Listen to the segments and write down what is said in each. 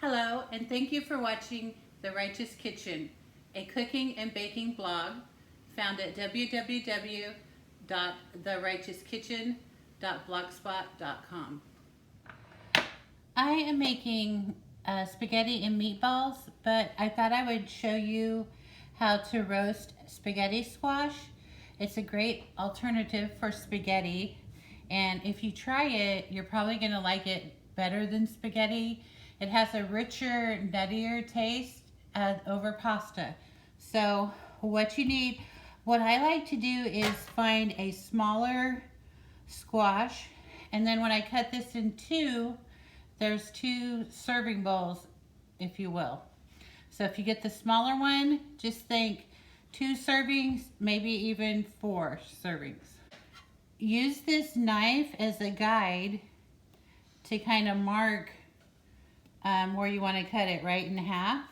Hello, and thank you for watching The Righteous Kitchen, a cooking and baking blog found at www.therighteouskitchen.blogspot.com. I am making spaghetti and meatballs, but I thought I would show you how to roast spaghetti squash. It's a great alternative for spaghetti, and if you try it, you're probably going to like it better than spaghetti. It has a richer, nuttier taste over pasta. So what you need, what I like to do is find a smaller squash, and then when I cut this in two, there's 2 serving bowls, if you will. So if you get the smaller one, just think 2 servings, maybe even 4 servings. Use this knife as a guide to kind of mark where you want to cut it right in half.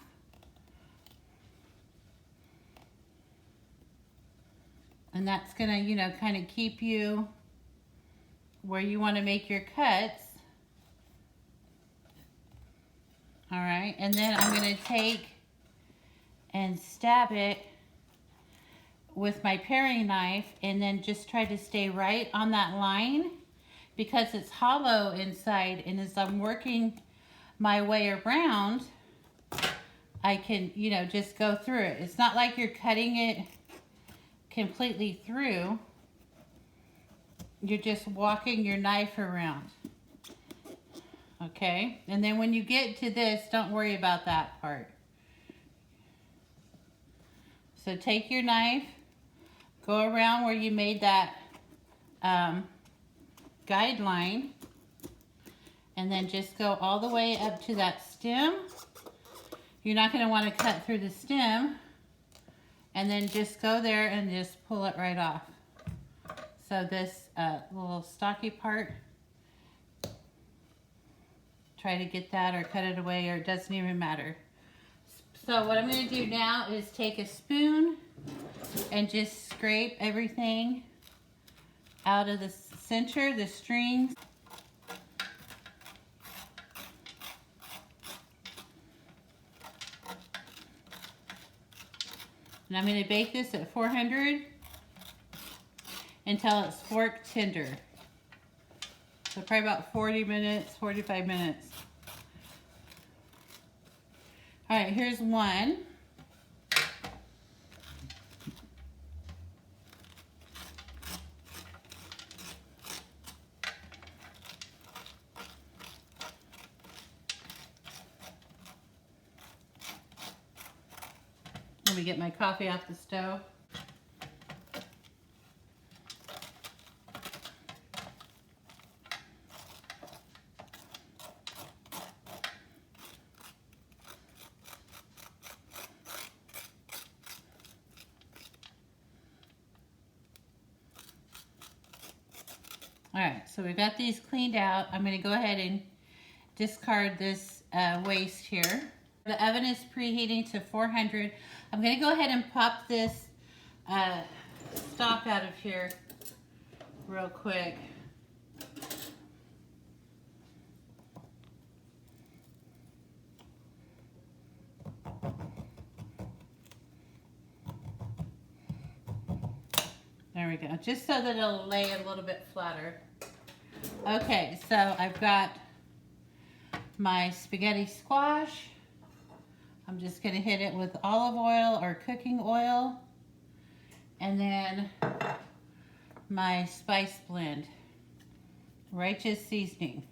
And that's gonna, kind of keep you where you want to make your cuts. All right, and then I'm gonna take and stab it with my paring knife, and then just try to stay right on that line because it's hollow inside, and as I'm working my way around, I can, just go through it. It's not like you're cutting it completely through. You're just walking your knife around. Okay? And then when you get to this, don't worry about that part. So take your knife, go around where you made that guideline, and then just go all the way up to that stem. You're not going to want to cut through the stem, and then just go there and just pull it right off. So this little stocky part, try to get that or cut it away, or it doesn't even matter. So what I'm going to do now is take a spoon and just scrape everything out of the center, the strings. And I'm going to bake this at 400 until it's fork tender. So probably about 40 minutes, 45 minutes. All right, here's one. Let me get my coffee off the stove. All right, so we've got these cleaned out. I'm going to go ahead and discard this waste here. The oven is preheating to 400. I'm going to go ahead and pop this stock out of here real quick. There we go, just so that it'll lay a little bit flatter. Okay, so I've got my spaghetti squash. I'm just going to hit it with olive oil or cooking oil. And then my spice blend. Righteous seasoning.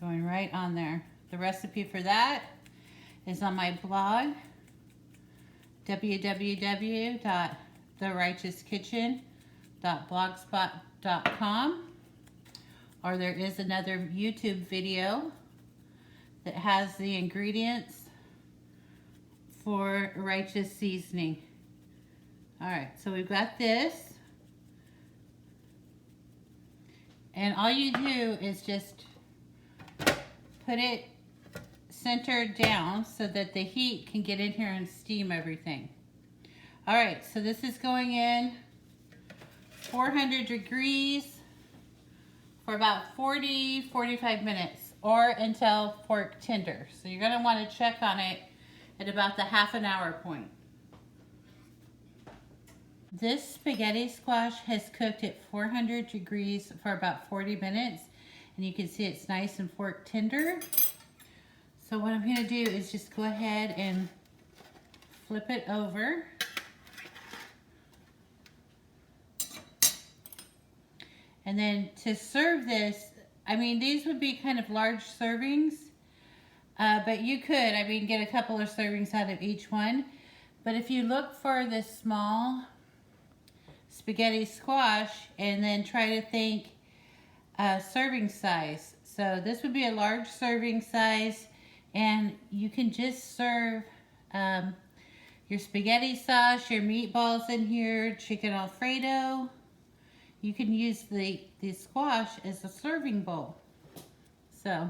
Going right on there. The recipe for that is on my blog, www.therighteouskitchen.blogspot.com. Or there is another YouTube video that has the ingredients for righteous seasoning. All right, so we've got this. And all you do is just put it centered down so that the heat can get in here and steam everything. All right, so this is going in 400 degrees for about 40-45 minutes. or until fork tender. So you're gonna wanna check on it at about the half-an-hour point. This spaghetti squash has cooked at 400 degrees for about 40 minutes. And you can see it's nice and fork tender. So what I'm gonna do is just go ahead and flip it over. And then to serve this, I mean, these would be kind of large servings, but you could, I mean, get a couple of servings out of each one. But if you look for the small spaghetti squash and then try to think serving size. So this would be a large serving size, and you can just serve your spaghetti sauce, your meatballs in here, chicken Alfredo. You can use the squash as a serving bowl. So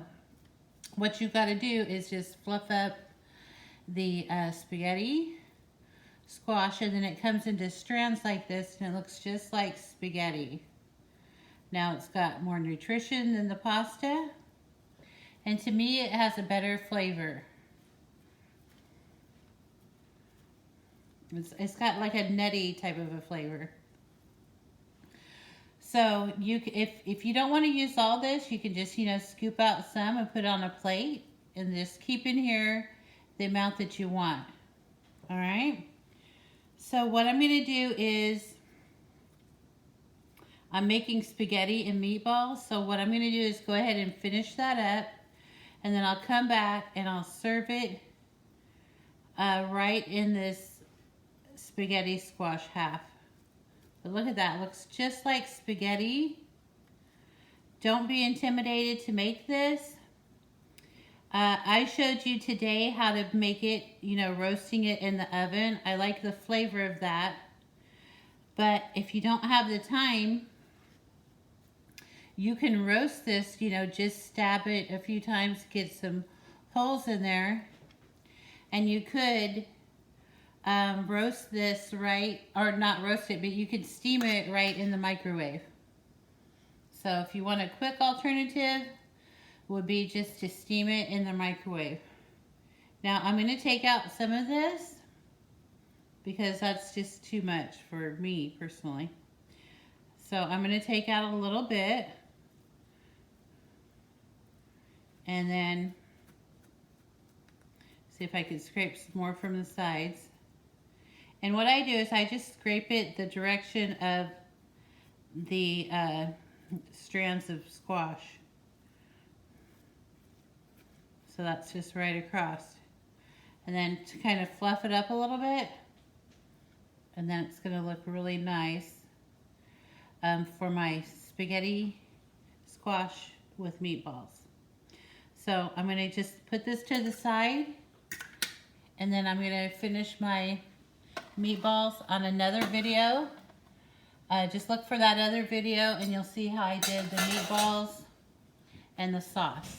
what you've got to do is just fluff up the spaghetti squash, and then it comes into strands like this, and it looks just like spaghetti. Now it's got more nutrition than the pasta, and to me it has a better flavor. It's got like a nutty type of a flavor. So if you don't want to use all this, you can just, you know, scoop out some and put it on a plate and just keep in here the amount that you want. All right. So what I'm going to do is I'm making spaghetti and meatballs. So what I'm going to do is go ahead and finish that up, and then I'll come back and I'll serve it right in this spaghetti squash half. But look at that, it looks just like spaghetti. Don't be intimidated to make this. I showed you today how to make it, you know, roasting it in the oven. I like the flavor of that. But if you don't have the time, you can roast this, you know, just stab it a few times, get some holes in there. And you could roast this right, or not roast it, but you could steam it right in the microwave. So if you want a quick alternative, would be just to steam it in the microwave. Now I'm going to take out some of this because that's just too much for me personally. So I'm going to take out a little bit, and then see if I can scrape some more from the sides. And what I do is I just scrape it the direction of the strands of squash. So that's just right across. And then to kind of fluff it up a little bit, and then it's going to look really nice for my spaghetti squash with meatballs. So I'm going to just put this to the side, and then I'm going to finish my meatballs on another video. Just look for that other video and you'll see how I did the meatballs and the sauce.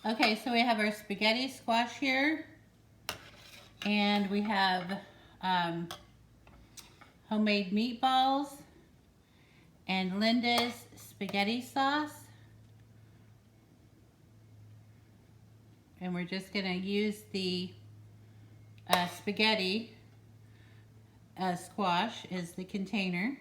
Okay, so we have our spaghetti squash here, and we have homemade meatballs and Linda's spaghetti sauce. And we're just going to use the spaghetti squash as the container.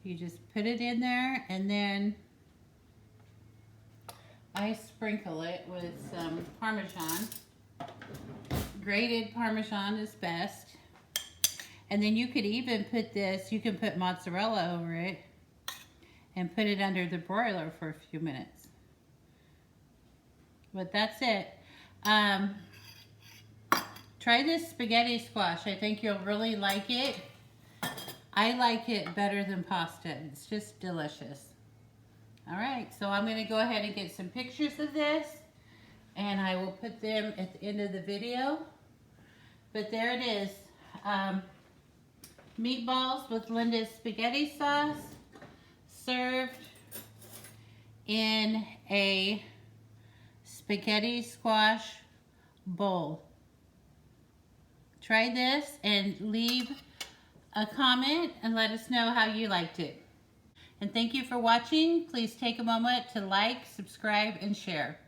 You just put it in there, and then I sprinkle it with some Parmesan. Grated Parmesan is best. And then you could even put this, you can put mozzarella over it and put it under the broiler for a few minutes. But that's it. Try this spaghetti squash. I think you'll really like it. I like it better than pasta. It's just delicious. All right, so I'm going to go ahead and get some pictures of this, and I will put them at the end of the video. But there it is. Meatballs with Linda's spaghetti sauce, served in a spaghetti squash bowl. try this and leave a comment and let us know how you liked it. And thank you for watching. Please take a moment to like, subscribe, and share.